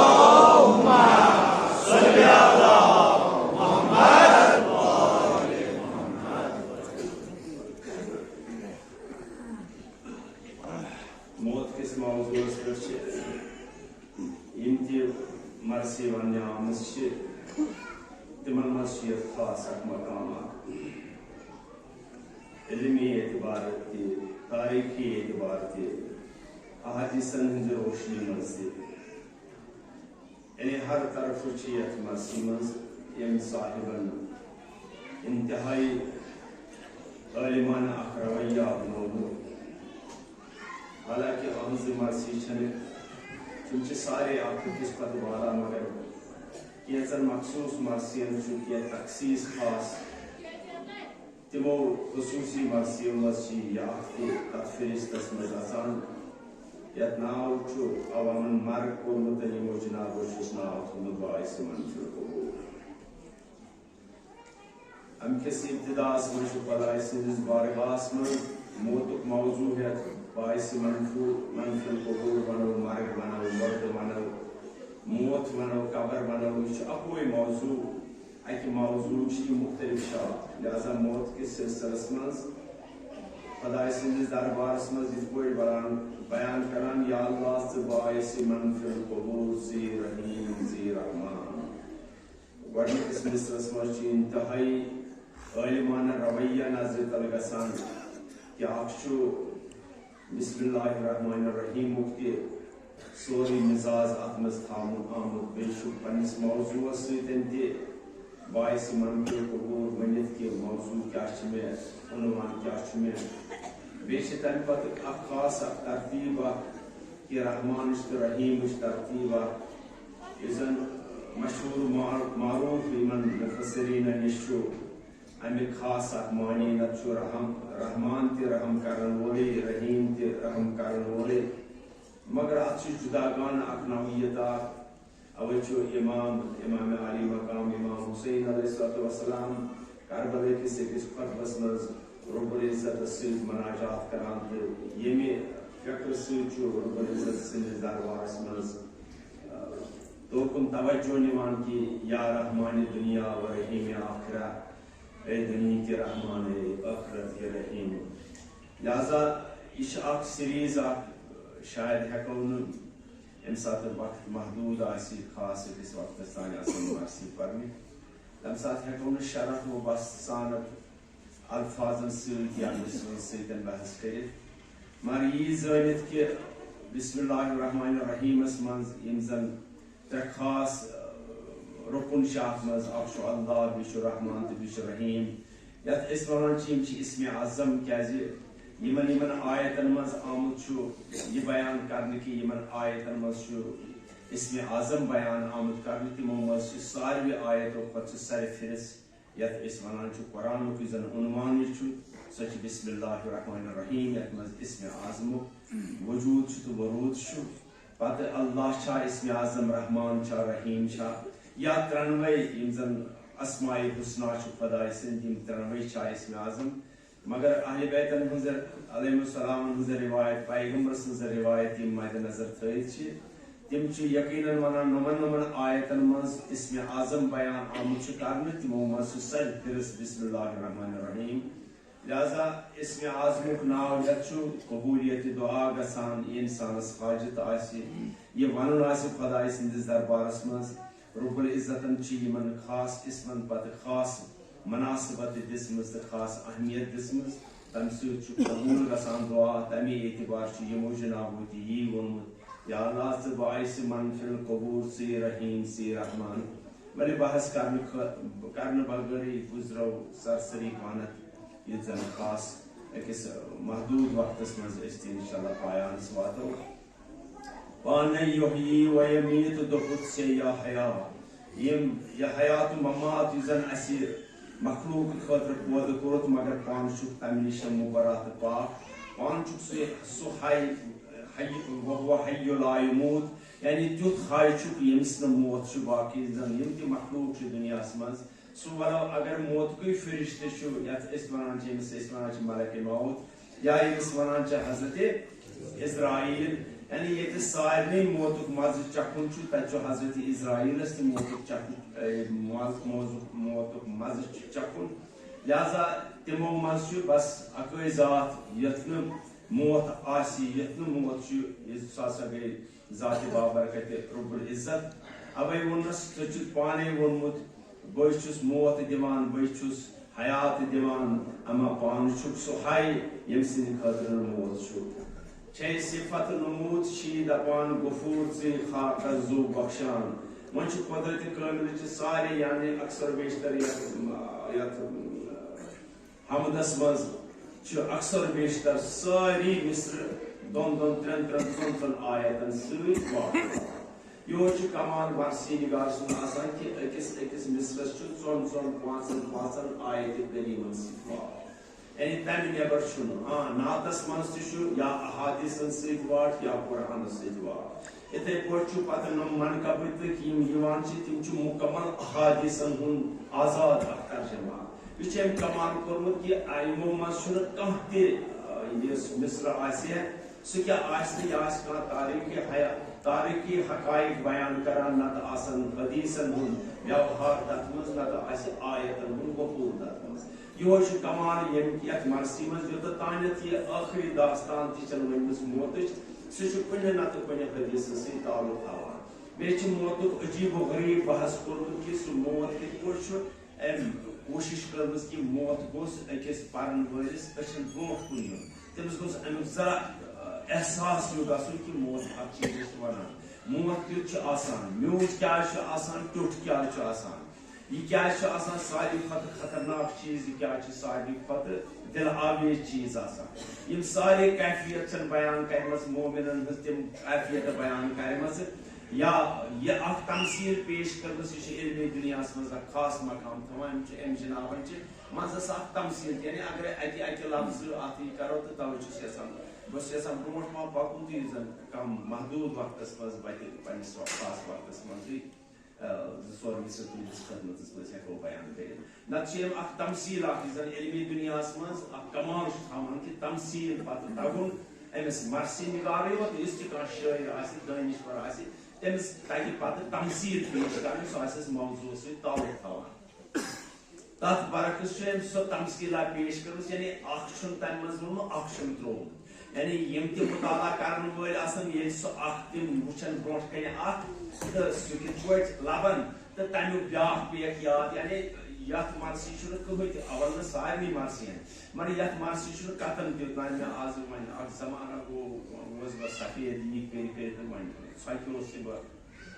Allahumma salli मरसी one तिमन मज खास मकाम इल्मी एतबार तारीखी एतबार अहादीसन हज रोशनी मज यानी हर तरफ मरसी मज यम साहिबन इंतहाई आलिमाना अख रवैया अपनोमुत। हालांकि अहज मरसी तुम सारे अकिस पे वाला मगर कैचन मखसूस मरसियन तखसीस खास तमो खसूसी मरसियों मज तथ फरिस्तस मज अचान यत नाव अवामन मर्ग कोर्मुत यमो जनाब नाव थोमुत बाइस मंफिल कबूल। अमकिस इब्तिदास मज खुदा सदिस बारगास मज मौतुक मौजू है बाइस मंफिल कबूल वनो मर्ग वनो मर्द वनो मौत वनो कबर वनो अकोई मौजू अक मौजू मुख्तलिफ शाह लिहाजा मौत के सिलसिलस मज खुदा सदिस दरबारस मज बयान करान या अल्लाह से बाइस मंफिल कबूल ज़ी रहीम ज़ी रहमान। गडनिकिस मिसरस मज इंतहाई आलिमाना रवैया नजर तल गसान कि बिस्मिल्लाहिर्रहमानिर्रहीम के सोरी मिजाज अत मज थामुन आमुत बेशु पन्निस मौजूस सत्य बाइस मंफिल कबूल वनित कि मौजू क्या उनवान क्या बेश तम पे खास तरतीब कि रहमान तो रहीम तरतीब इजन मशहूर मारूफ इन मुफस्सिरीन निश अमिक खास मानी नत रहमान रहम करन वोले रहीम रहम करन वोले मगर अत जुदागान अख नौयत अवे इमाम अली मकाम इमाम हुसैन अलैहिस्सलाम करबला किस खुतबस मज रब्बुल इज्जत सद मनाजात करान तो यमे फिक्र सद रब्बुल इज्जत सदिस दरबारस मज तोकुन तवज्जो निवान कि या रहमान दुनिया व रहीम आखिरा ए दुनिया के रहमान आखिरत के रहीम। लिहाजा यह सीरीज शायद हेको यम सात वक्त महदूद खास अकिस वक्त तान मरसी पर्न तम सात हेको शरह व बस सानत अल्फाजन सतन बहस कर मगर यह जानित कि बिस्मिल्लाहिर्रहमानिर्रहीमस मज यम जन त्रे खास रुकन शाह मज अल्लाह बिश रहमान तो बिश रहीम यत वन इसम आजम क्या यमन आयतन मज आमुत यह बयान कर कि यमन आयतन मज इसम आजम बयान आमुत कर तमो मज सारे आयतों खुद सर फिरस यत वन कुरान जन उनवान सो बिस्मिल्लाहिर्रहमानिर्रहीम यत मज इसम आजम वजूद तो वरूद पत अल्लाह इसम आजम रहमान रहीम या त्रनवे जन अस्माए हुस्ना खुदा सद त्रनवे इसम आजम मगर अहले बैतन अलैहिस्सलाम रिवायत पैगंबर सज रिवायत मद नजर थी तम यकीनन वनान नमन आयतन मज इसम आजम बयान आमुत कर तमो मज सर फिरस बिस्मिल्लाहिर्रहमानिर्रहीम। लिहाजा इसम आजमुक नाव यत कबूलियत दुआ गसान इंसानस हाजत यह वन खुदा सदिस दरबारस मज रब्बुल इज्जतन यमन खास इसमन पत खास मनासबत दिसमज तो खास अहमियत दिसमज तम कबूल गसान दुआ तमे एतबार यमो जनाब यी वोनमुत या अल्लाह से बाइस मंफिल कबूल सी रहीम सी रहमान। बल्कि बहस करने बगैर गुजरो सरसरी पानत यह जन खास अकिस महदूद वक्त मज इंशाअल्लाह पायानस वातो पाने युहयी व यमीत दुखुत से या हयात ममात जन असी मखलूक खतर पौध कोत मगर पान तम निश मुबरत पाक पान सह ला यमूत यानी तुथ हाय यमिस न मौत बाकी जन यम त मखलूक दुनिया मज सह वलो अगर मौत कोई फरिश्ते वन मलक मौत या यमिस वन हजरत इस्राईल यानी ये सारे मौतुक मज चखुन तत हजरत इस्राईलस मौतुक मज चखुन। लिहाजा तमो मज बस अकै जात यत मौत आसी यत मौत गई ज़ात बाबरकत रब्बुल इज्जत अवे वोनस छु पाने वोनमुत बय छुस मौत दिवान बय छुस हयात दिवान अमा पान छु सुहाय यमसिन खतर मौत छु छे सिफत नमूद शी दपान गफूर से खाक जू बख्शान मन छु कुदरत कामिल च सारे यानी अक्सर बेशतर यत हमदस मज छु अक्सर बेशतर सारी मिस्र दोन दोन त्रेन त्रेन त्रेन त्रेन आयतन सहित वाक़ यो छु कमाल वारसी निगार सुन आसान कि अकिस अकिस मिस्रस छु त्रोन त्रोन पांचन पांचन आयत करीमन सिफा यानी तम नेबर छु नातस मन छु या अहादीसन सहित वाक़ या कुरान सहित वाक़ इतने पट छु पत नम मन कबत कि युवान छि तिम छु मुकम्मल अहादीसन हुन आजाद तर्जुमा विचम कमाल कोरमत कि आइमो मस छु कह ते मिस्र आसे सो क्या आस्ते यास का तारीखी हकाइक बयान करान न त आसन हदीसन हुन व्यवहार तत्मज न त आस आयतन हुन गफूर तत्मज यो छु कमाल यम कि अत मरसी मज जो तानत ये आखिरी दास्तान ति चल वनस मोतच सो छु कुन न त कुन हदीस से ताल्लुक थावा बे छु मोतुक अजीब व गरीब बहस कोरमत कि सो मोत के छु एम कोशिश करमस कि मोत गोस अकिस परन वरिस अछन ब्रोट कुन यो तमस गोस अम जरा एहसास यो गसुन कि मोत अक चीज वनान मोत क्युत आसान म्यूज क्या आसान टुट क्या आसान ये क्या आसान सारी खतरनाक चीज क्या सारी दिल आवेज चीज आसान यम सारे कैफियत बयान करमस मोमिनन तिम कैफियत बयान करमस या ये अख तमसील पेश करमस ये इल्मी दुनिया मज खास मकाम थवान एम जनाबन मजस अख तमसील यानी अगर अति लफ्ज अति करो तो तव बस ऐसा ब्रोट मा पकुन ती जन कम महदूद वक्तस मज बते पनिस खास वक्तस मज सोरमी से तुम खदमत मज हेको बयान करे नचेम अख तमसील अख जन इल्मी दुनिया मज अख कमाल थावन कि तमसील पत तगुन एमस मर्सी निगारे वत इस्तिका शायर आसी दानिश पर आसी तमस ताकि पत तमसील पेश करन सो आसस मौजू से ताल्लुक थावन तत बरकस सो तमसील पेश करस यानी अख छन तम मज वन अख छन त्रो यानी यम ते मुताला करन वल आसन ये सो अख तिम वुचन ब्रोट कने अख त सुकित वट लबन त तमु ब्याह पेक याद यानी यत मर्सी छु कहि त अवल सारी मर्सी मगर यत मर्सी छु कतन ते नान में आज मन अख जमाना को वज बस सफेद नी पे त मन साइकिल से ब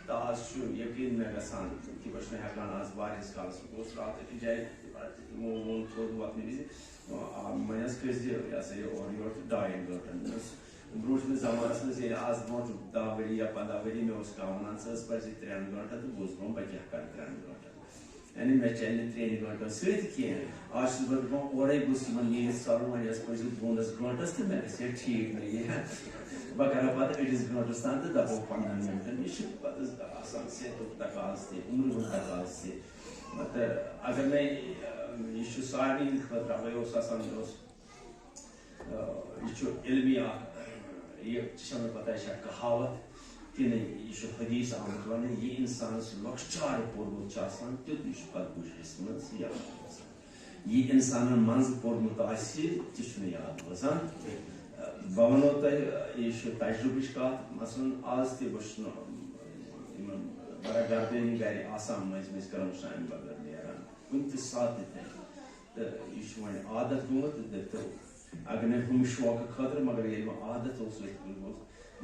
ताज छु यकीन में गसान कि बसने हकान आज बारिश काल से पोस्ट रात की जाए वो थोड़ वक्त में मैंने कैसे या से और योर डाइंग गटन ब्रूट में जमाना से आज नोट दावरी या पदावरी में उसका आंसर्स पर से 3 घंटा तो बोझ बम बच्चे कर 3 घंटा यानी मैं चैनल 3 घंटा सिर्फ किए आज सुबह को और एक बुस मन ये साल में इस पर जो बोनस घंटा से मैं से ठीक नहीं है बकरा पता इट इज घंटा स्टैंड द वो फंडामेंटल इशू पता आसान से तो तकाल से उम्र तकाल से मतलब अगर मैं इशू सारी खतरा वो आसान दोस्त इशू इल्मिया ये चीज़ पता है शायद कहावत कि नहीं इशू हदीस आमद वाले ये इंसान से लक्षार पोरमुत चासान तो इशू पद बुझ इसमें से याद ये इंसान मंज पोरमुत आसी चीज़ याद वसान बावनों तय इशू तजुर्बे का मसलन आज ते बचना बड़ा गर्दे नहीं गए आसाम में करम शायद बदल नियारा कुंत साथ थे तो इशू वाले आदत बहुत देखते अगर ने हम शौक खतर मगर ये आदत हो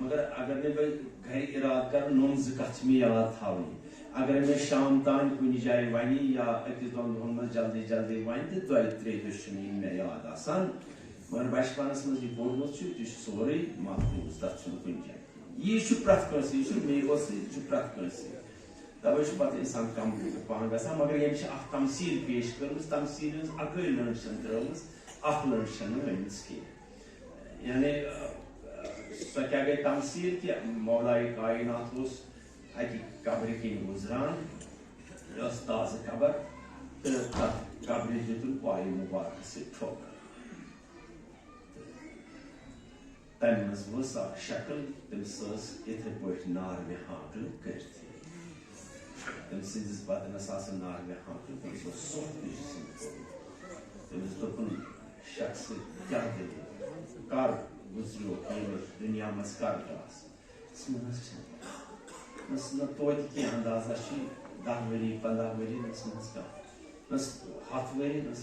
मगर अगर ने भाई घर इराद कर नोम्स कथ में याद थावनी अगर मैं शाम तान कुछ जाए वनी या अकिस दोन में जल्दी जल्दी वन तो 2-3 में याद आसान मगर बचपनस में ये बोलमत सोरे महफूज तथ कुछ जाए ये प्रत कंस ये मेगोस प्रत कंस तवे पत इंसान कम पान गसा मगर ये तमसील पेश कर तमसील अकल लर्शन तरमस अख लर्शन वनिस की यानी सो क्या गई तमसील कि मौलाए कायनात उस अकि कब्र की गुजरान ताज़ कब्र तो कब्र दितुन पाय मुबारक से ठोक तम मज शक्ल तमस इथे पे नार में हाकल करती तम सिंस बदनस नार में हाकल तमस सोख तमस दोपन शख्स क्या दिल कर गुजरो दुनिया मज कर न तोत की अंदाजा 10 वरी 15 वरी नस हाथ वरी नस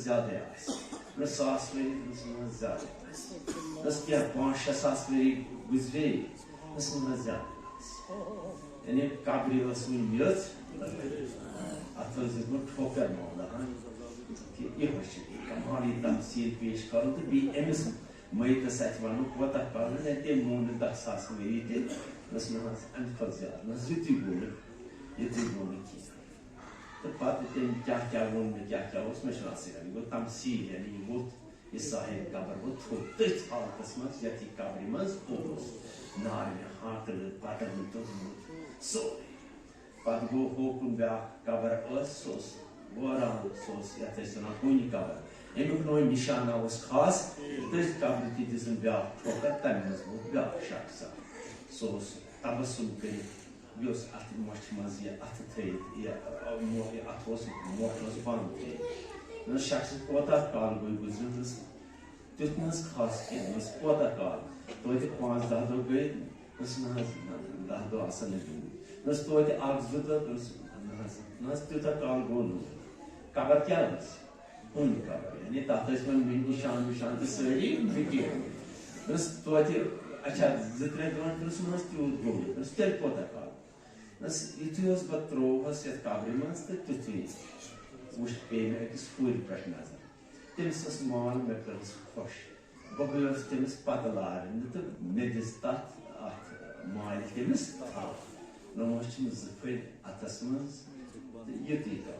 ज्यादा न 100 वरी नस ज्यादा नस क्या 5-6 सास वरी गुजरे नस ज्यादा यानी काबरी वसूल मिलत अतः ठोकर मौला कि ये कमाली तमसील पेश करो तो बी एमस मैत सच वनो कोता करो ने ते मोन 10 सास वरी ते नस अन फजा नस युति बोल की तो पात तेम क्या वोन में क्या उसमें शनासे यानी वो तमसील यानी वो इस साहिब कबर वो थोते हाल तस्मत यति कबरी मज पोस नार में हाथ पाटर में तो सो पात गो हो कुन बा कबर सोस वरान सोस यति सना कोई कबर एमे नो निशाना उस खास तो कबर की दिसन बा ठोकर तमस वो बा शख्स सोस तबसुम के Jos at mochmaz ya at trade ya mo ya atos mochmaz ban ke no shakhs kota kal goy guzrus tutnas khas ke nos kota kal to te 5-10 do gay nos 10 do asal ne nos to te agzut nos tuta kal gonu kabar kya bas un kabar yani tahta ismen min nishan te sari video nos to te acha zitre don nos tu go nos tel kota kal Nas ituos batrovas yat kabrimas te tuti wush peme ekis fuir prashnazar. Temis as mal meklas khosh. Bogos temis patalar nit medistat at mal temis ta. No mochim zfel atasmaz yutika.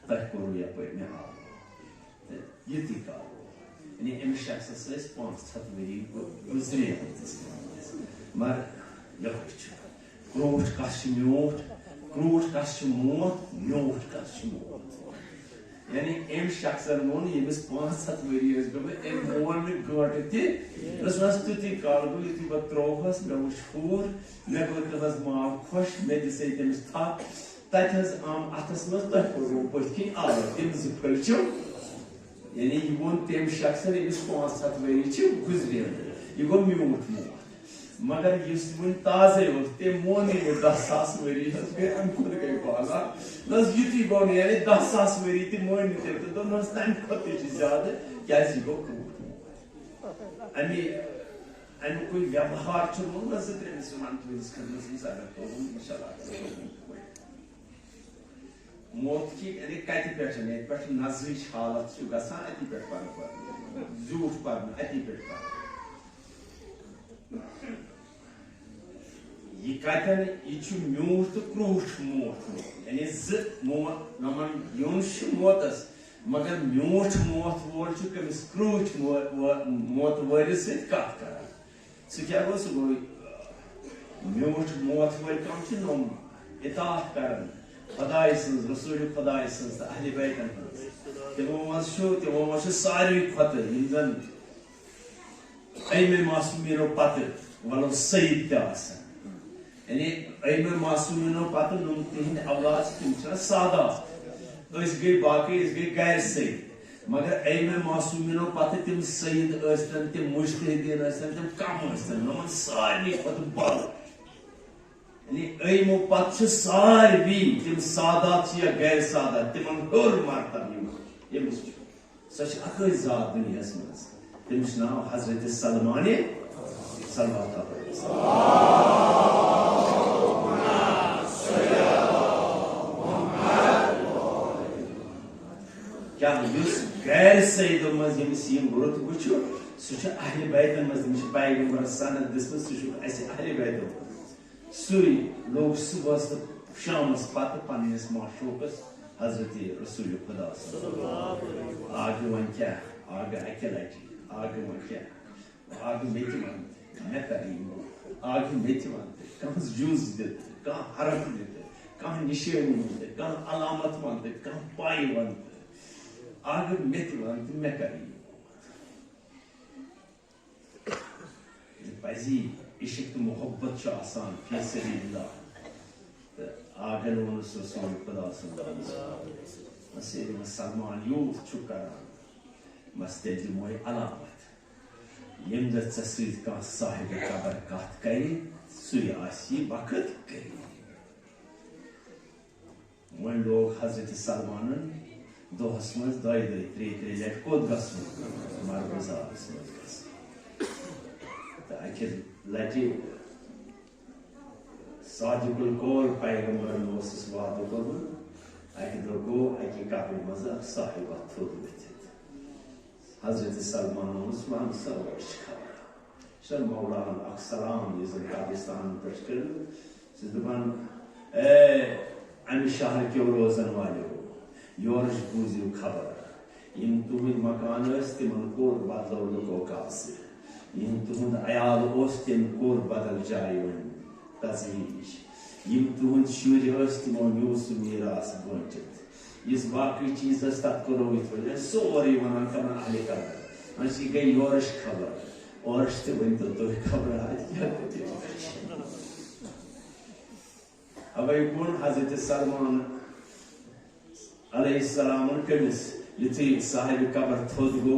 Takuru ya po me ha. Yutika. Ni em shakhs response hat veri guzri. Mar yakhch. Groot kasmioot, mioot kasmioot. Yani em shakhsar mon ye bis 5-7 various gobe em mon gorteti. Das was tu ti kalgo ti batrovas me mashhur me gotas ma khosh me deseitem sta. That has atasmas da koru potki al em zipelcho. Yani you want em shakhsar ye bis 5-7 various guzri. You go mioot. मगर इस मुन ताजे होते मोने 10 सास मेरी हस्बे अंकुर गए बाला नस युति बोने यानी 10 सास मेरी थी मोने थे तो नस टाइम खत्ते जी ज्यादा क्या जीवो को अनि कोई व्यवहार चलो नस तेरे सुमान तो इसका नस सारा तो इंशाल्लाह मौत की यानी काटी पैशन है पर नजरिश हालत सुगा सा अति पर झूठ पर अति पर ये कहते हैं इचु म्यूट क्रूश मोट यानी ज मोट नमन योंश मोटस मगर म्यूट मोट वोल चु कमिस क्रूश मोट वरिस कट कर सो क्या गो सो म्यूट मोट वोल कम छु नम इताअत करन खुदाइसन रसूल खुदाइसन अहले बैतन तमो मस सारी खत इंजन ऐमे मासूमिनो पत वलो सईद त्यास यानी ऐमे मासूमिनो पत नुम तिहिन औलाद तिमचा सादा इस गई बाकी इस गई गैर सईद मगर ऐमे मासूमिनो पत तिम सईद अस्तन तिम मुज्तहिदीन अस्तन तिम कम अस्तन नमन सारी पत बल यानी ऐमो पत छ सारी तिम सादात या गैर सादात तिमन हर मर्तबा ये मुझे सच अखय जात दुनिया में तिमस नाम हजरत सलमान सल्लल्लाहु अलैहि क्या युस गैर सईद मज यमिस यम रुत वुचु सुच अहले बैतन मज यमिस पैगंबर सनद दिसमस सुच ऐसे अहले बैतन सुई लोग सुबह शाम पत पन्निस माशूकस हजरत रसूल खुदा सल्लल्लाहु अलैहि वसल्लम आगे वन क्या आगे अकेलाची आगे वन क्या आगे मेति मन मैं करीम आगे मेति मन कहाँ जूस देते कहाँ हरफ देते कहाँ निशानी देते कहाँ अलामत मानते कहाँ पाई मानते आगे मेति मन मैं करीम पाजी इश्क तो मोहब्बत च आसान फी सबिलिल्लाह आगे लोगों ने रसूल खुदा सल्लल्लाहु अलैहि वसल्लम मसीह सलमान यूथ चुकरान मस्ते मोय अलामत यम दीद साहिब कबर कत कर सह वक्त कर वो लोग हजरत सलमान दोहस मज 2-3 लट कोत मरगजारस मज तो अकि लटि सादिकुल कौल पैगम्बरन वादो कोर्मुत अकि दो गो अकि कबर मज साहिब थोद वथित हजरत सलमान उस्मान सवश खबर शर मौलान अक्सलाम यजन पाकिस्तान पे कर दपान अमि शहर के रोजन वाले योरश बूजू खबर इन तुहद मकान तिम कोर बदलो लुको कासे इन तुहद अयाल तिम कोर बदल जाय तजवीज यम तुहद शुर तिमो न्यू सह मीरास बंचित इस बाकी चीज तथ करो सोरे वन कर अहल कदर अशी गई योरश खबर औरश वन तो तुम खबर अवे कुन हजरत सलमान अलैहिस्सलाम कमिस युथि साहिब कबर थोद गो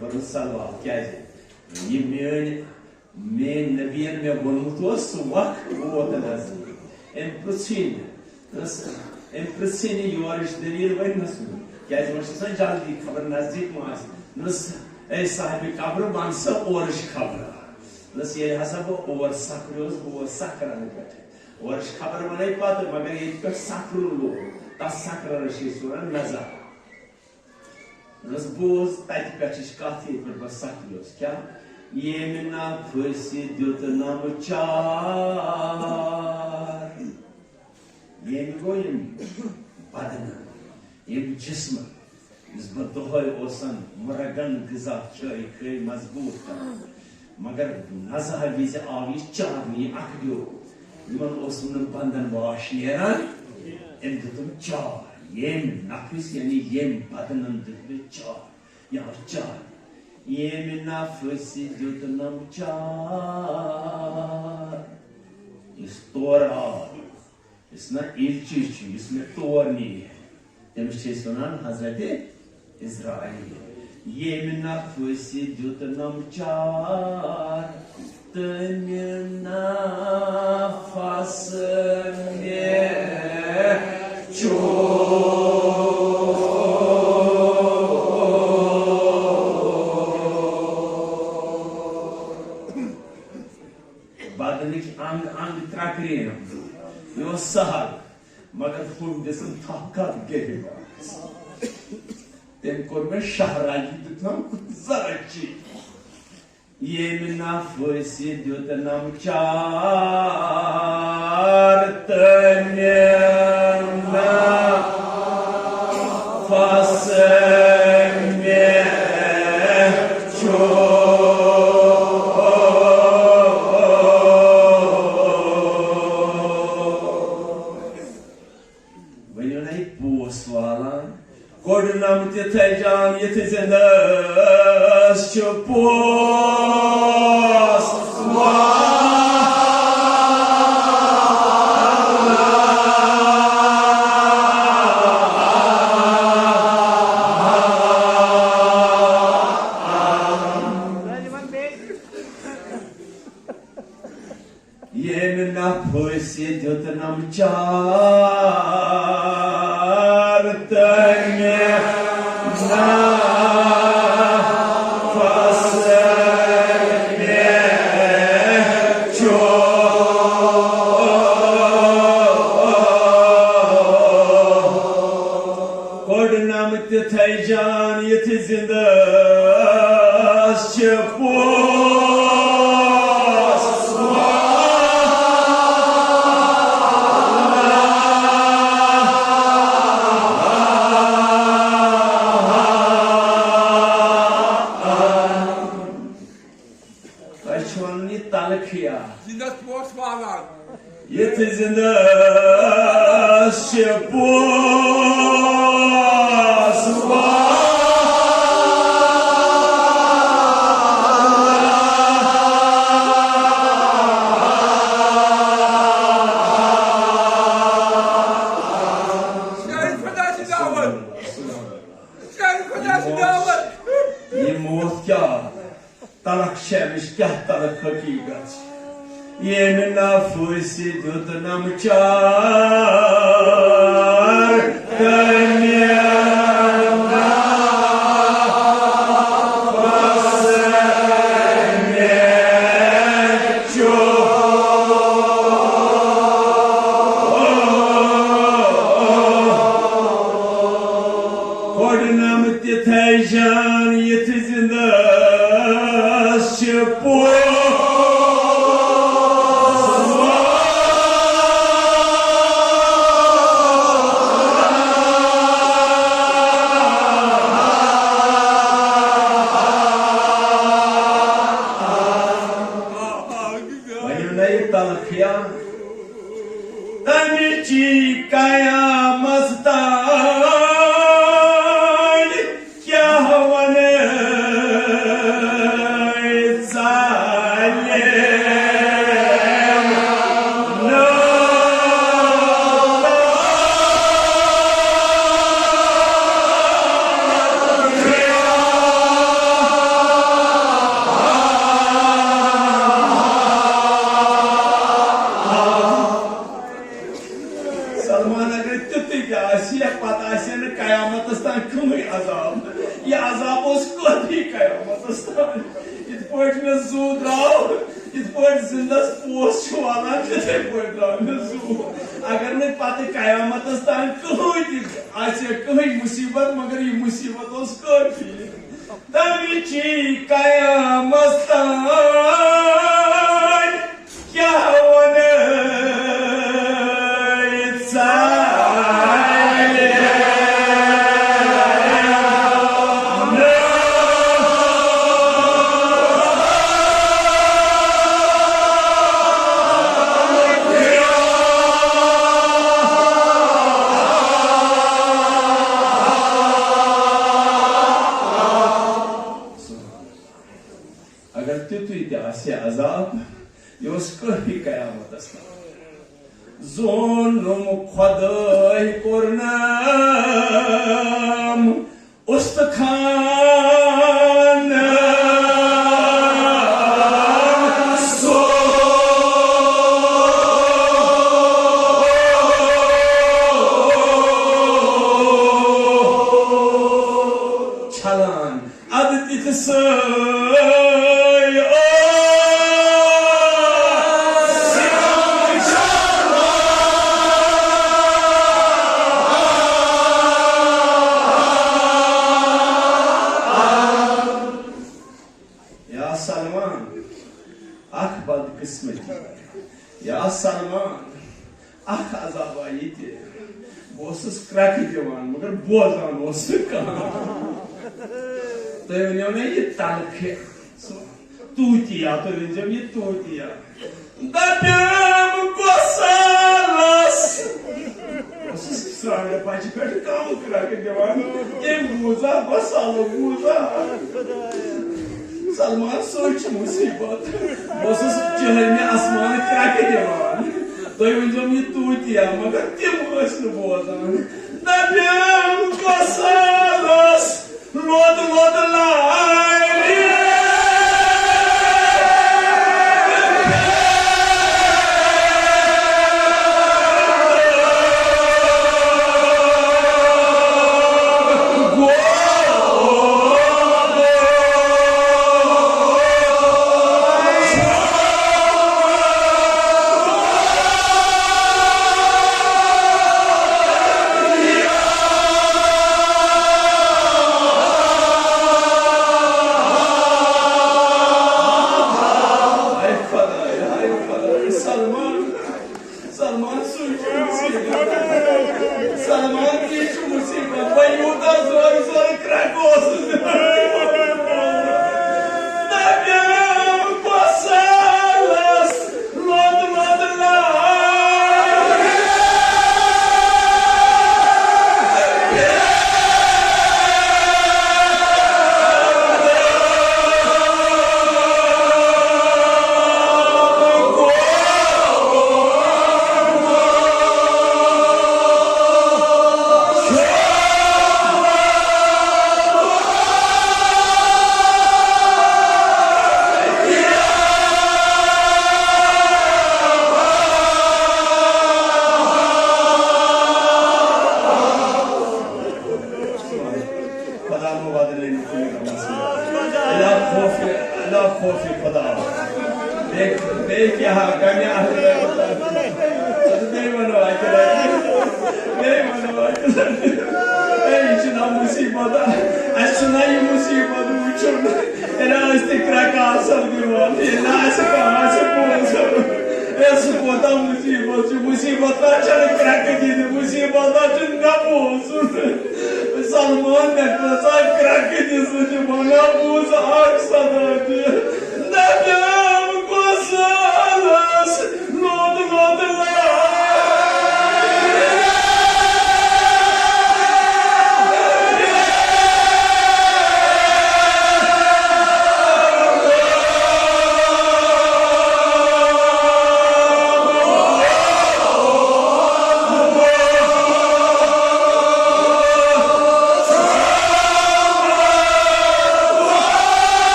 गो सलवाल क्या मेन नबियन मे वोनमुत वक्त वोत अम पृछिन योरश दलील वनस क्या जल्दी खबर नजदीक मस साहिब कबर वन सा ओरश खबर ये हसा बह और सकरोस बह सकरन पे ओरश खबर वन पत मगर ये पे सकरन लो तस सकरस वन नजर बोज तत पे कत ये पे सकरोस क्या ये ना फसी दुत नम चार ये गो बदन यम जिस्म इस बदोहन मुरगन गजा चाय खै मजबूत कर मगर नजह विज आव यह चारनी अखो इन बंदन वाश नान अम दुम चार यम नफस यानी यम बदनन दुत चार यह चार यम नफस दुतनम चार इस तोर आव इस ना इल्ची इसमें तोर नी तमिस वन हजरत इस्राइल ये नफस दुतनम चार तमि नफस बदन अंग अंग त्रकरेन यह सहल मगर हम दिसन थकत गे तम कोर मे शहराजी दुतनम जरची ये नफस दुतनम चार तमि नफस Godunam titejan yetizenes çupos yemin nafsi dutanam çar tenge Teycan yetizinde şepos Kaçmanlı talkiya Zindat boş bağlar yetizinde şepos हकीकत ये नफस दुत नमचार कन्या अगर न पत कयामत तान कहीं मुसीबत मगर ये मुसीबत काफी तमिची कयामत तान क्या वन अजाब ये कयामत जोनुम खुदाई कोरनाम उस्तखान छलान अदित सलमान अजाब आई बहुत क्रक दिवान मगर बोजान तुम वो ना ये तलख तूतिया तुम ये तूतिया दप्यम गोसालस स्राने पाच पे कम क्रक दिवान ये बूजा गोसालो बूजा सलमान सोच मुसीबत बस चहलने आसमान क्रक दिवान तुम ये तूतिया मगर तम बोजान दप्यम गोसालस रोद रोद लाई İçine musibet. Aslında iyi musibet uçun. Erasti kraka asal divan. Elası kaması poğuzur. Esse botar musibetler çarık kraka dedi. Musibetler çınga poğuzur. Salman ne kadar kraka dedi. Bana poğuz aksadı. Neden kosalas? Nodu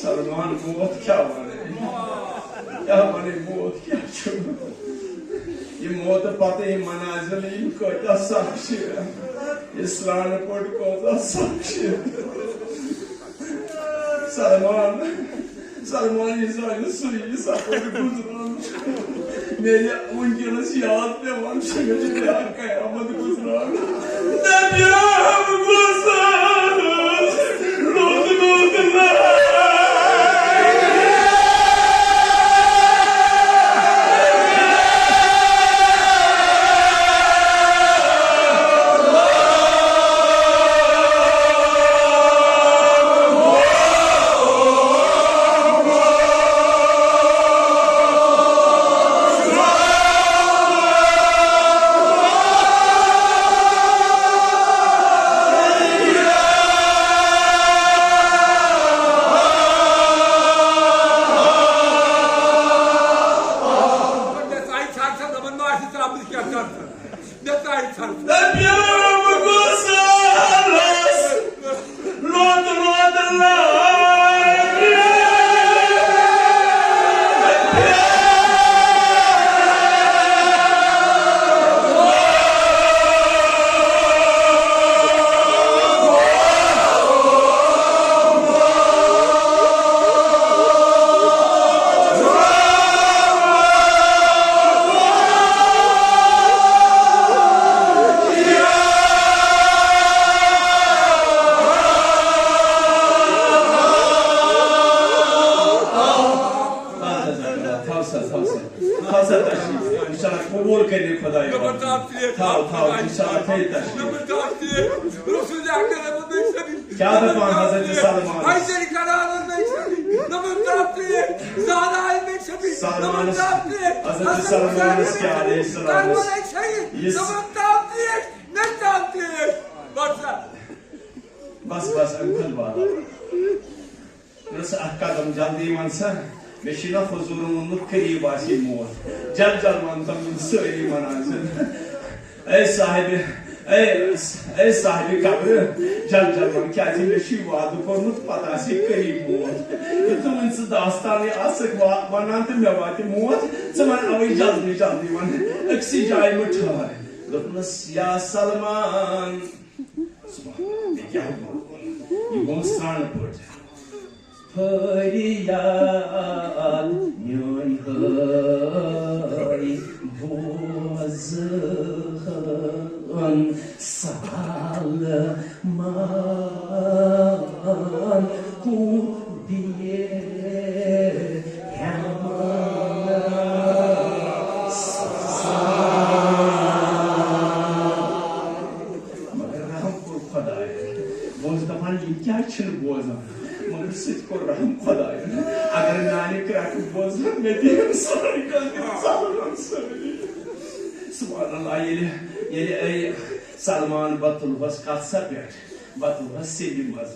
Salman मौत क्या बने मौत क्या छू ये मौत पते ही मनाजिल इनको क्या साक्षी है इस्लाम पढ़ को क्या साक्षी है Salman İsa'yı suyu sapırı kuzran मेरे उनके नसीहत पे वंश में जितने आके अमद गुजरान नबियाम गुजरान रोद ना क्या दफान हज़रत Salman Hayderi Karahan'ın meşrebi, namın taraftığı, Zahra-i meşrebi, namın taraftığı, Hazreti Salman eski aleyhisselam Karman ekşeyi, namın taraftığı, ne taraftığı? Baksa. बस अंकल वाला नस अक्कदम जल्दी मनसा मेशिना फजुरुन नुकरी बासी मोर जल मनतम सरी मनाजन ऐ साहिब कब्र जल मन क्या मेशी वाद कोर्मुत पता से करी मोत तुम इनसे दास्तान आसक वनान तो मे वात मोत वन अवे जल्दी वन अक्सी जाय में ठहर दोपनस या सलमान क्या ये मोस्त्रान पड़ फरियाद न्योय हरी बोझन सालमान को दिए crack bozan Medine sonra kalkıp Salman söylüyor. Subhanallah yeli Salman Batulvas katsa bir. Batulvas sevilmez.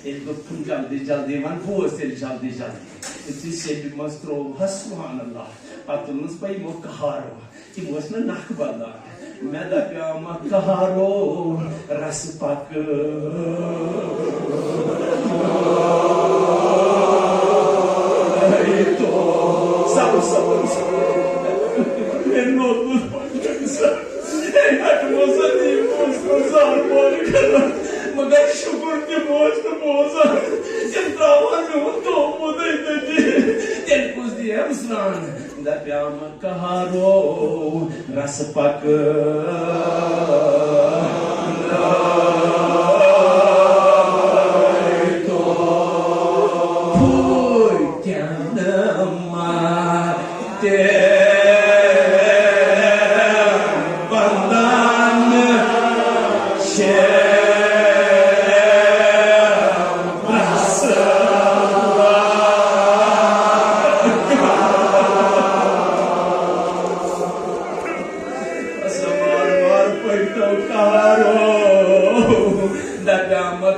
Ele doktum jaldi man bu esel jaldi. Itu sevilmez trovas subhanallah. Batulvas pai mo kaharo. Imosna nakbala. Meda pyama kaharo raspak. Sabır. Ben ne olur moza değil, moza kadar. Magar şukur ki moza. Sen davan mı topu dedi. Tel kuz diye mısran. Da pyama kaharo raspak.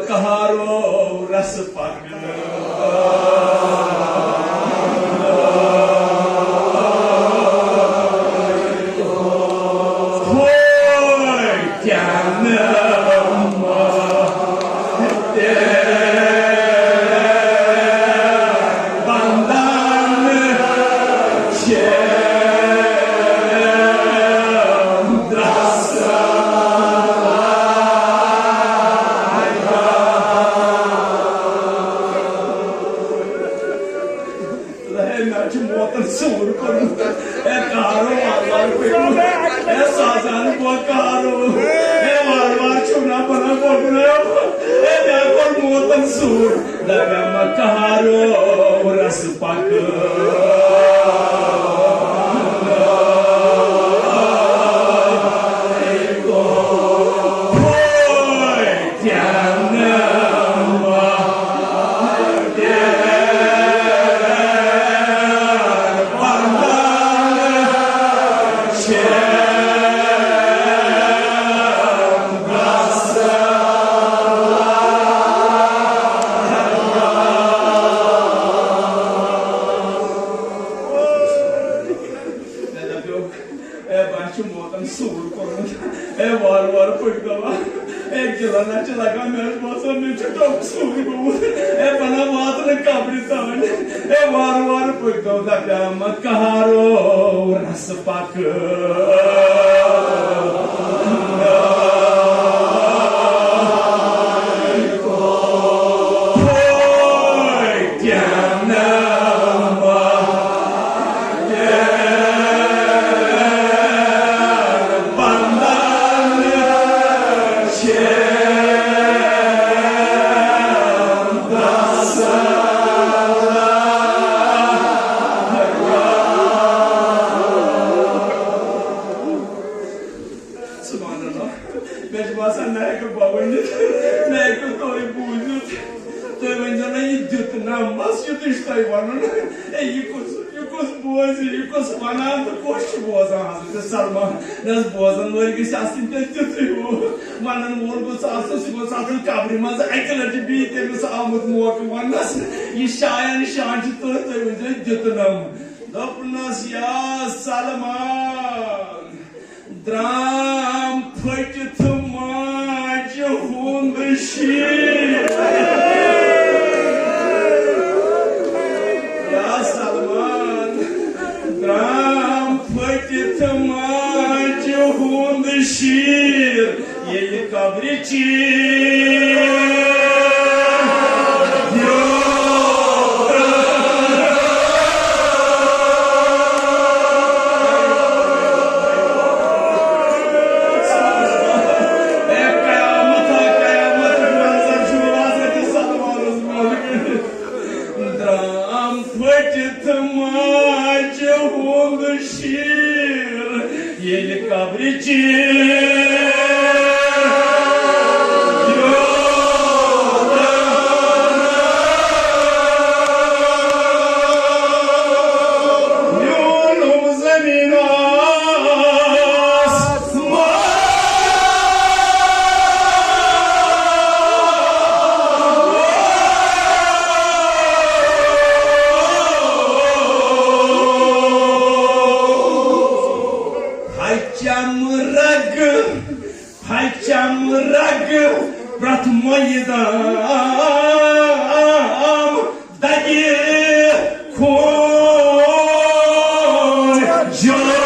Kaharo raspak. Kaharo raspak. Kaharo raspak. Nas bozan loiri se assim tudo manan morgo saço se você sabe cabri mas aquela de bite no samut moak manas e shayan shanti todo de jutnam dopnas ya Salman dram phatit ma jhund shi ya Salman dram phatit ma şiir yeli kabriçi Yeli kabriçi Pratmoyedam Dagi Kun Joy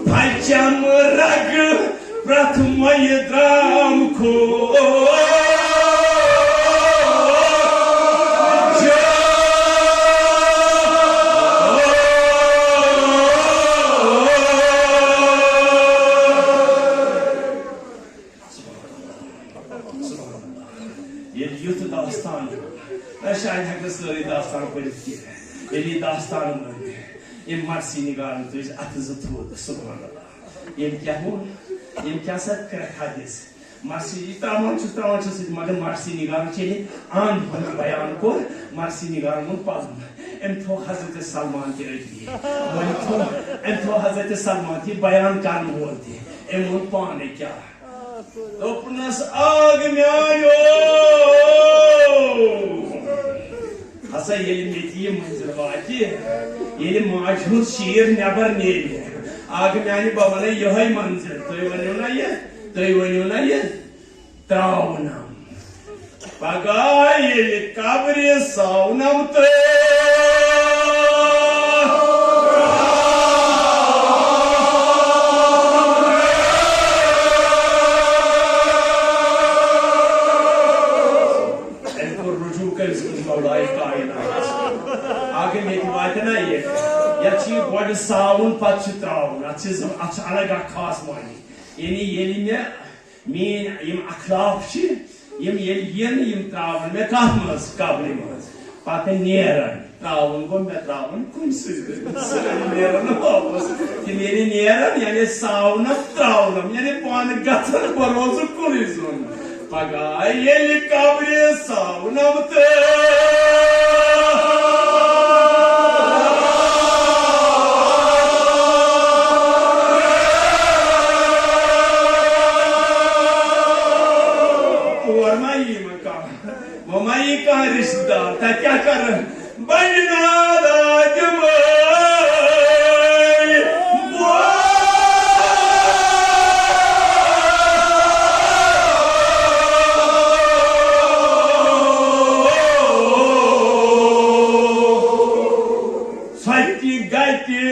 Pacham Rag Pratmoyedam Kun शायद हकस लोरी दास्तान पढ़ित की है यदि दास्तान में ये Marcy निगाल तो इस अतज़त हो तो सुभान अल्लाह ये क्या सत कर हादिस मार्सी इतामान चुसे मगर मार्सी निगाल चले आन हम बयान को मार्सी निगाल मुन पालन एम तो हज़रत सलमान के रजी वही तो एम तो हज़रत सलमान की बयान कान बोलते एम मुन पाने क्या तो पुनस आग में आयो हसा ये मेती मंजर वाकी ये माजूद शीर नबर नेल आग में आनी बाबा ने यही मंजर तो ये वन्यो ना ये त्रावनम पगाय ये काबरे सावनम तो आगे में की बात ना ये या चीज बॉडी साउंड पाच त्राउन अच्छे अलग खास मानी ये ने मीन यम अखलाफ छी यम यम त्राउन में कामस काबले मस पाते नेरन त्राउन को में त्राउन कुन से नेरन वापस कि मेरे नेरन यानी साउंड त्राउन यानी पान गथन बरोज कुलिजन पगा ये काबले साउंड मते ममाई का रिश्तेदार था क्या कर बनना सत्य गति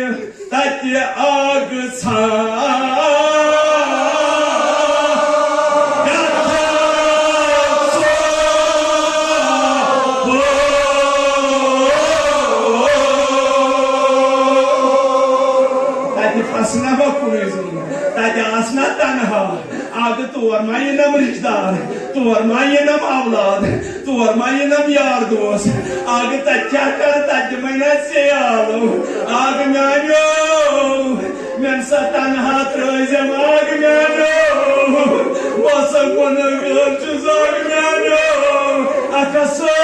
तत्य आग छा तोर माये नम रिश्तेदार तोर माये नम औलाद तोर माये नम यार दोस्त आगे तच्चा कर तज महीना से आलो आग म्यानो मैं सतन हाथ रोज़म आग म्यानो मौसम को नगर चुज़ाग म्यानो अकसो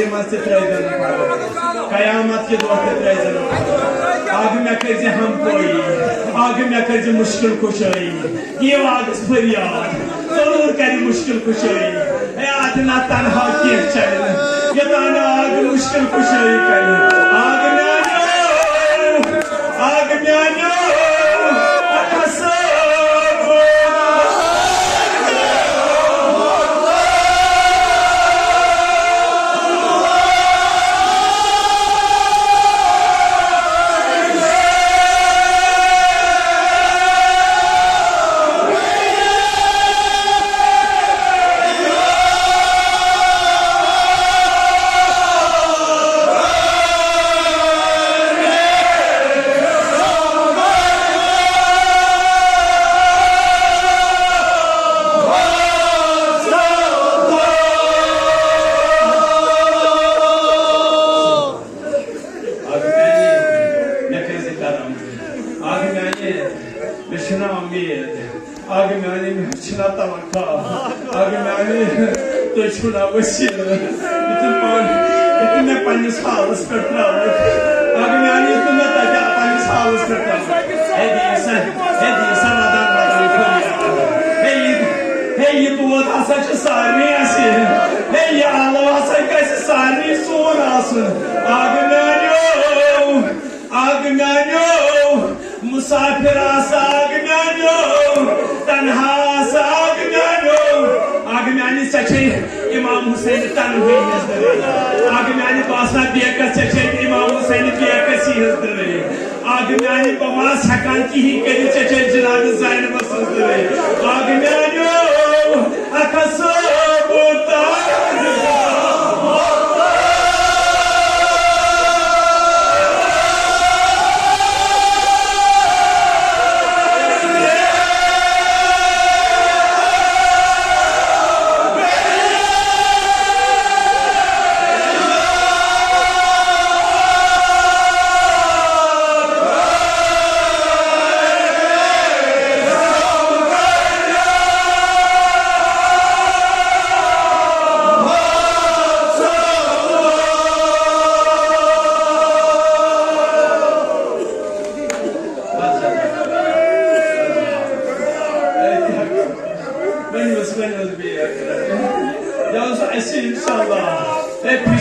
कब्र मज कयामत के दो आग मे कर हम कोई आग मे कर मुश्किल कुशाई ये आग फरियाद जरूर कर मुश्किल कुशाई ना तनहा कह चल ये आग मुश्किल कुशाई कर आग म्यानो आगे मैंने मिर्चना तवक्का आगे मैंने तो छुना वसील इतने पंच हालस करता आगे मैंने इतने तक पंच हालस करता ये तो वो था सारनी ऐसे ये आलवा से कैसे सारनी सोन आसन आग म्यानो मुसाफिर आग म्यानो तन्हा आग म्यानो आग म्यानी सचे इमाम हुसैन तन्हा आग म्यानी बासा बेकस सचे इमाम हुसैन बेकस ही आग म्यानी बमास हकान की ही करी सचे जनाब ज़ैनब सल्लल्लाहु आग म्यानो अकसो बोता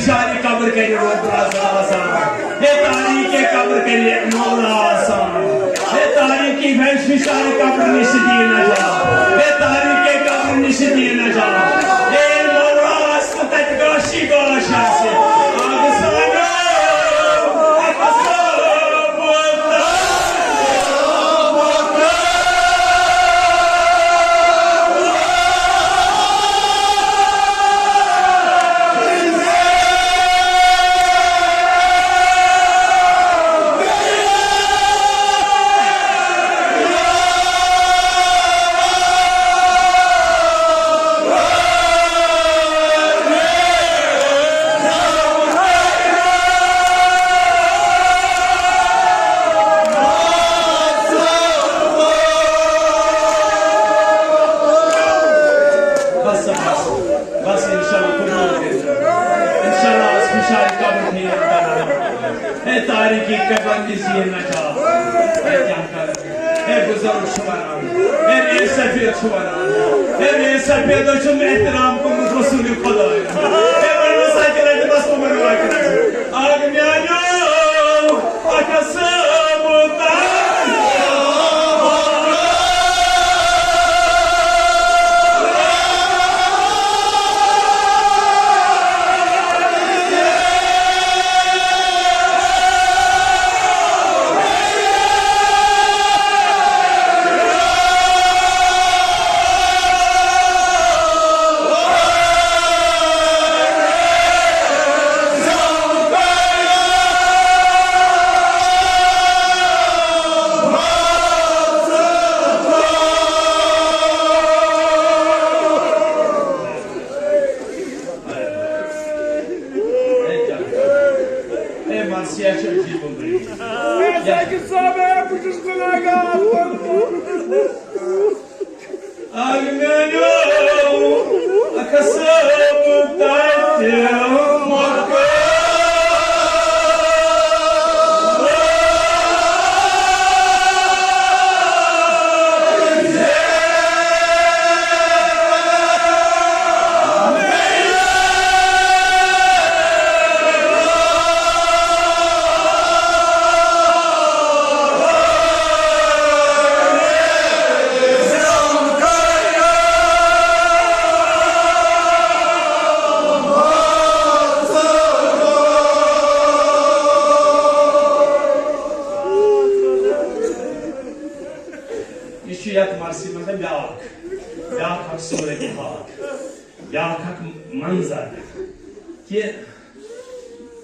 पिशारी कब्र करी तारीख कब्र करी मौला तारीखी पिशारी कब्र निश दिए न जा तारीख कब्र निश दिए न जा मौला तक गाशी गाश आग सानो तारीखी कब्र किसी न जा बुजुर्ग शुमारान रे सफेद शुमारान रे सफेद शुम एहतराम को रसूल खुदा बड़ा साइकिल बस को मरवा के आग म्यानो अकसब ता यह मरसी मतलब ब्याक सूरत हाल ब्याक मंजर कि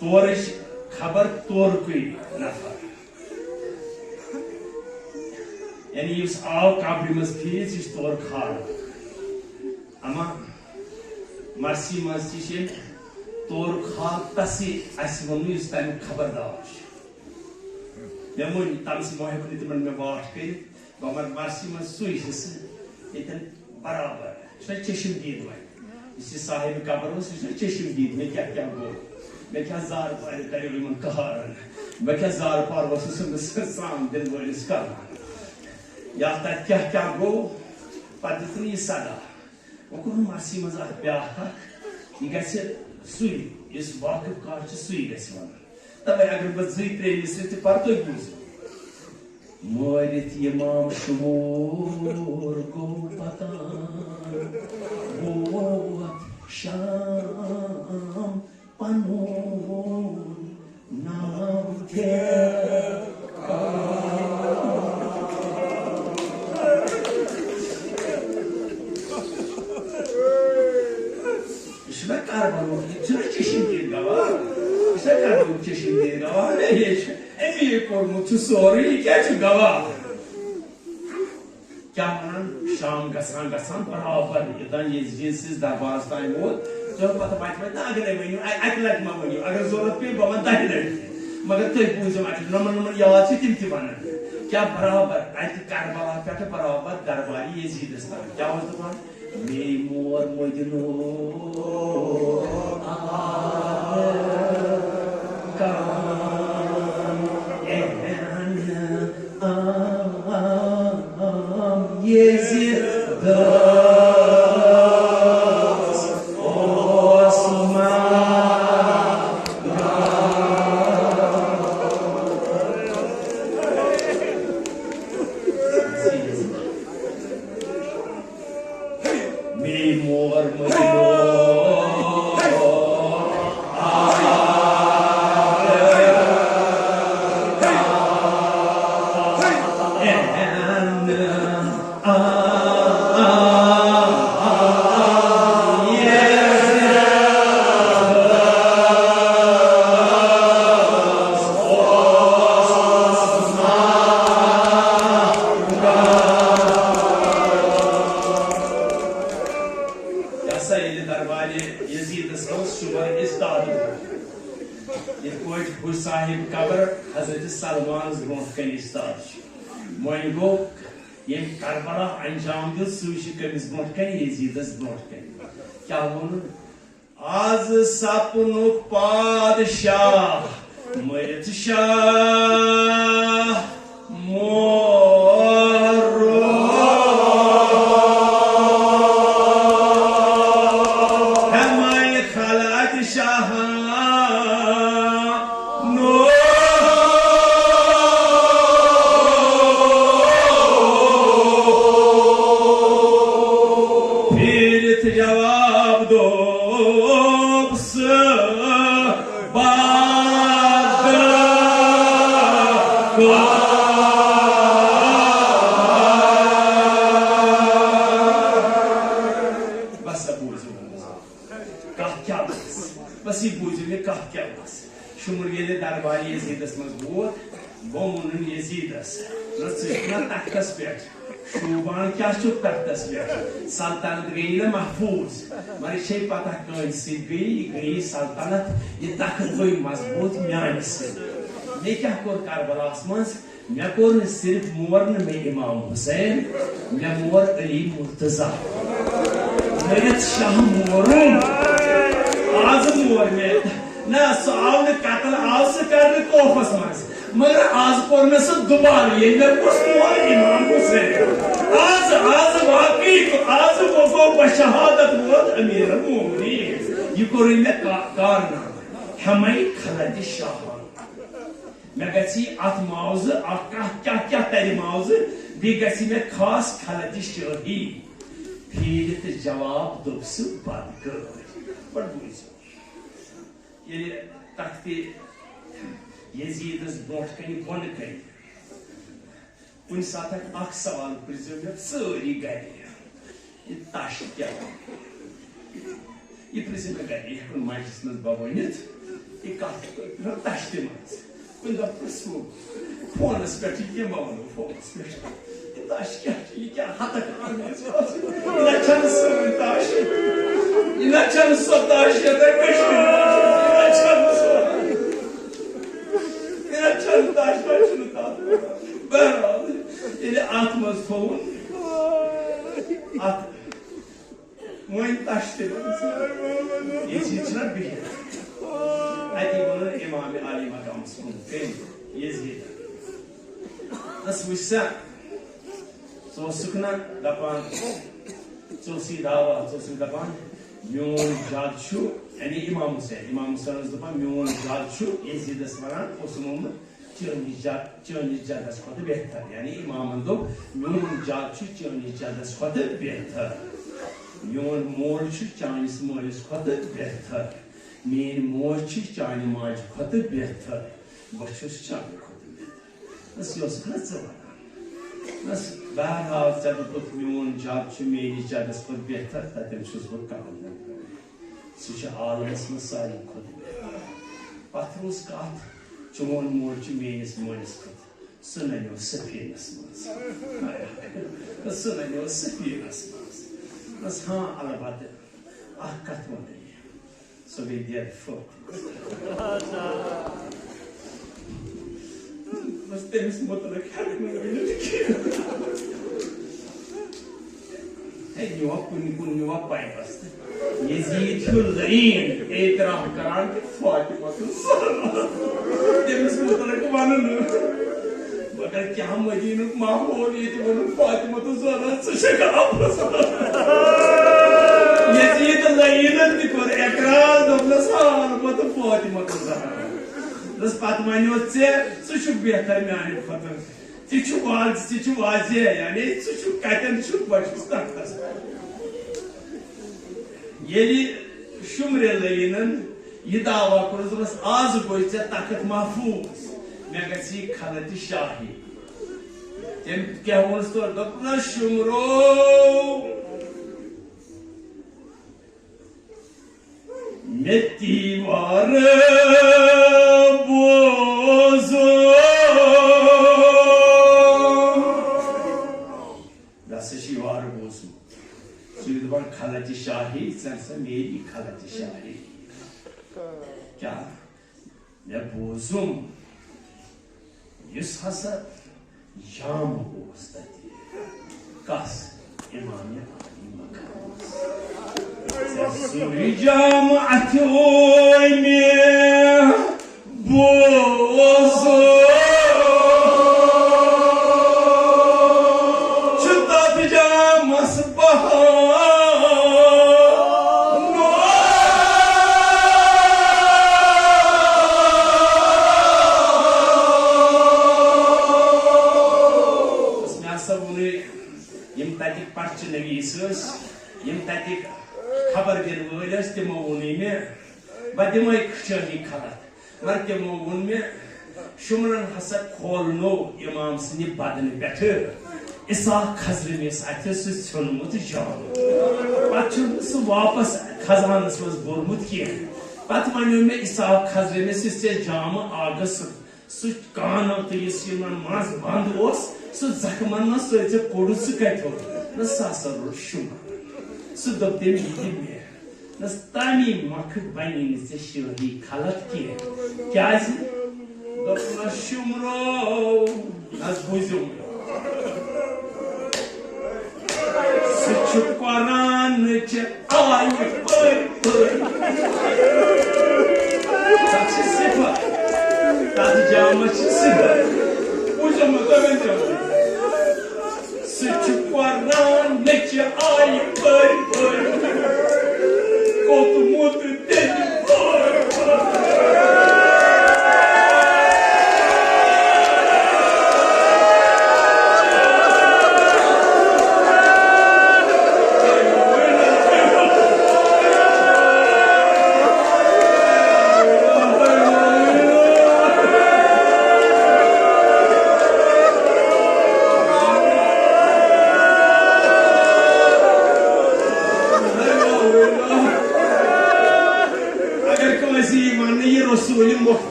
तोर खबर तोरकुई नफर यानी इस आव कब्र मज फीस इस तोर खाल अमा मरसी मस्ती तोर खाल तसी अस वनु इस तम खबरदार मे मुन तम से मोह कुन तिमन मे वाट कर गमर मरसी मज सुई हिस इतन बराबर सो चशिम दीद वन इस साहिब कब्र उस चशिम दीद में क्या क्या गो मैं क्या जार पार करे मन कहारन मैं क्या जार पार वसुस साम दिल वलिस करना या तक क्या क्या गो पद्धति सदा वो मरसी मज ब्याह यह गुई इस वाकिफ कह सुई वन तवे अगर बह जि त्रेमिस पर तुम बूझो मोरित इमाम शुमूर गो पता गोत शाम पनून नाम थे क्या शाम गसान बराबर दरबार तान वोत तो पता अगर वन अक लट मा वन अगर जरूरत पे बह वन 10 लट मगर तुम बूझो नमन याद तिम वन क्या बराबर अत करबला पे बराबर दरबारी यजीदस तक क्या दपान मे मोर मोदिनो साहिब कब्र हजरत सलमान ब्रोह कन वन गो ये करबला अंजाम दिल सह कमिस ब्रोह कन यजीदस ब्रोह कन क्या वो आज सपनुक पादशाह मरित शाह बस यह बूझ मे कह क्या शुमुर ये दरबारी यजीदस मज वोत गो मुन यजीदस ना तख्तस पे शूबान क्या तख्तस पे सल्तनत गई ना महफूज मगर ये पता गई सल्तनत ये तख्त गई मजबूत म्यान मे क्या कोर करबलास मज मे कोर सिर्फ मोर न मे इमाम हुसैन मे मोर अली मुर्तजा मेरे शाह मोरुम आज मोर में ना सो आव ने कतल आव से कर कोफस मज मगर आज कोर में से दोबारा ये मैं कुछ मोर इमाम हुसैन आज वाकई आज वो बशहादत वोत अमीर मोमिनीन ये कोर में कारना हमें खलद शाह मैं गसी अत माउज क्या तरी माउज बी गसी में खास खलद शाही फिर जवाब दुबस बद कर ये तख्ते यजीदस ब्रोह कन बन कन कुछ साथ अख सवाल प्रिजो मे सारी गर ये तश क्या ये प्रिजो मे गर माइस मज बवनित ये कत तश तम कुछ दो प्रसो फोनस पे ये मवनो फोनस पे तश क्या हतक तश सो तश बहरहाल ये अत मज थोन अत वन तश तम बिहित अति वन इमाम अली मकाम यजीद वसा सुखना दपान सी दावा दपान मोन जद यानी इमाम हुसैन दपान मोन जद यजीदस वन मोहम्मद चोनिस जदस खुद बेहतर यानी इमामन दोप मोन जद चोनिस जदस खुद बेहतर मोन मोल चानिस मोलिस खुद बेहतर मेन मोज चानि माज खुद बेहतर बहुस चानि खुद बेहतर बस बहरहाल ऐ दोपुक मोन जद मेनिस जदस खुद बेहतर ततन बह कबूल सह आलमस मज सारी खुद बेहतर पथ रोज कत चोन मोल मेनिस मोलिस खुद सह नन्यो सफीनस मज सह नन्यो सफीनस मज बस हाँ अलबत्ते अख कत वन सह गई डेड फोट बस तमिस मुतलक नुआ कुन नुआ पाइपस यजीद लईन एतराम करान फातिमा तमिस मुतलक वन मगर क्या मदीन माहौल ये वन फातिमा तो ज़रा यजीद लईन तोर एकरार दोपनस मत फातिमा तो ज़रा दस पत वनो सह बेहतर माने खुद वाजे यानी कतन बचस तख्तस ये शुमरे लईनन यह दावा कोर आज गो तख्त महफूज मे गई खलत शाही तम क्या वोस तो दोपन शुमरो मेतीवार बोझो दशवार बोझू सुन खलत शाही सा मेरी खलत शाही क्या मे बोजुम हसा जाम कस इमाम जाम अथ मे बोझो खबर दिन वल तमो वोन मे बह दिम खी खलत मगर तमो वोन मे शुमरन हसा खोलनो इमाम सद बदन पे इसाक खजरमिस अथ ोनमुत जाम पे वापस खजानस मज बोरमुत कह पे वो मे इसाक खजरमिस जाम आगस सह कानो तो मज बंद सह जख्मन मज कोड़ सह कतो सह रोड शुमर सह दोप तम मे तमी मख बनी शाही खलत क्या शुमरो बुझुम सह कुरान आय सिफर तथ जाम सिफर बुझुम सह कुरान आय कोतमुत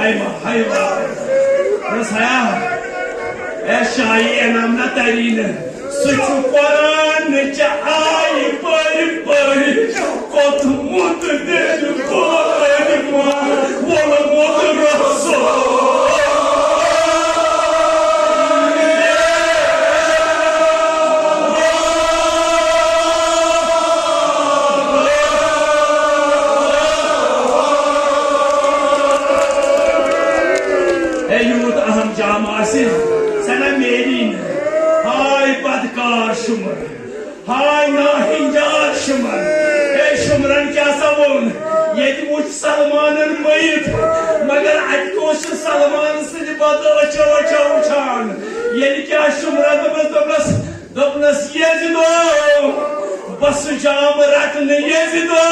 hayva. Nasaya. Eşai enamna tarine. Suçu paran çay pari. Kot mut dedi koyma. Vola motoraso. Sana merin, hay badkar şumar, hay nahincar şumar, ey şumran kya savun, yedi uç Salman'ın mayıp, magar atkoşu Salman sıcı badı oça uçan, yedi kya şumranımız doblas yezido, basacağım rakını yezido,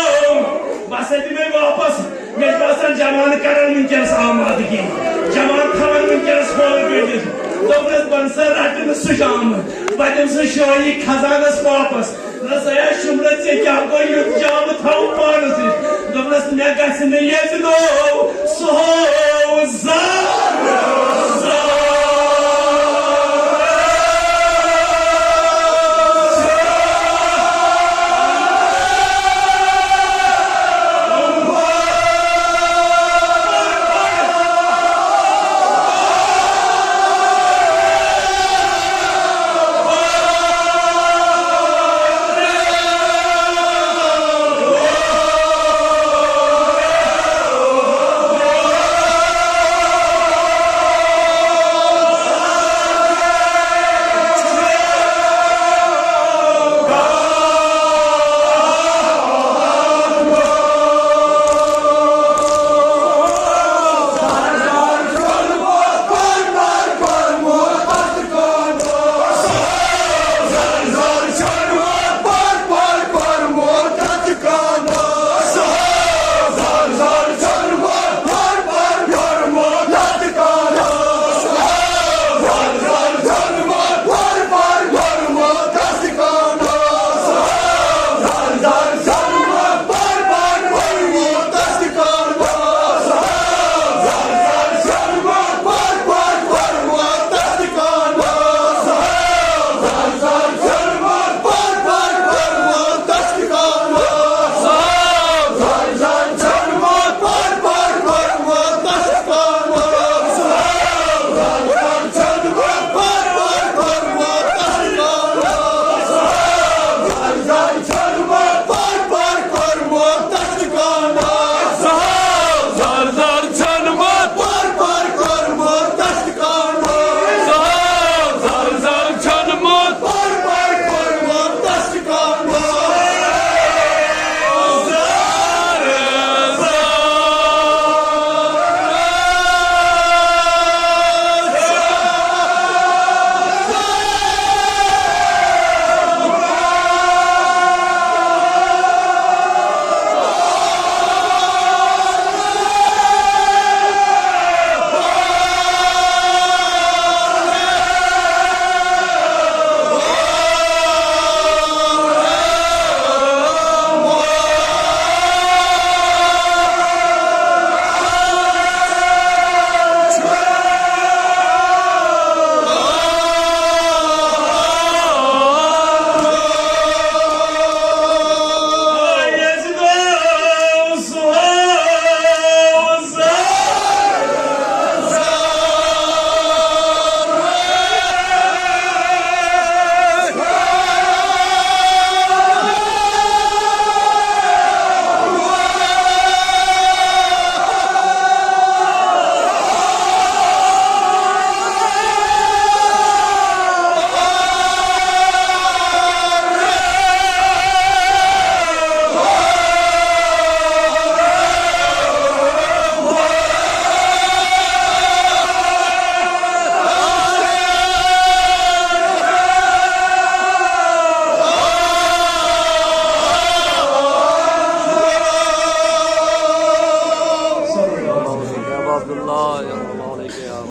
basetime vapas, mecbasan zamanı karan mümkens almadı ki. Jaman kalan mümkens kol verir. Doblas bansa rakını sıcağım. Badımsı şoyi kazanas vapas. Nasaya şumrat zekâ koy yutacağımı tavuk bağırısır. Doblas negasını yezido.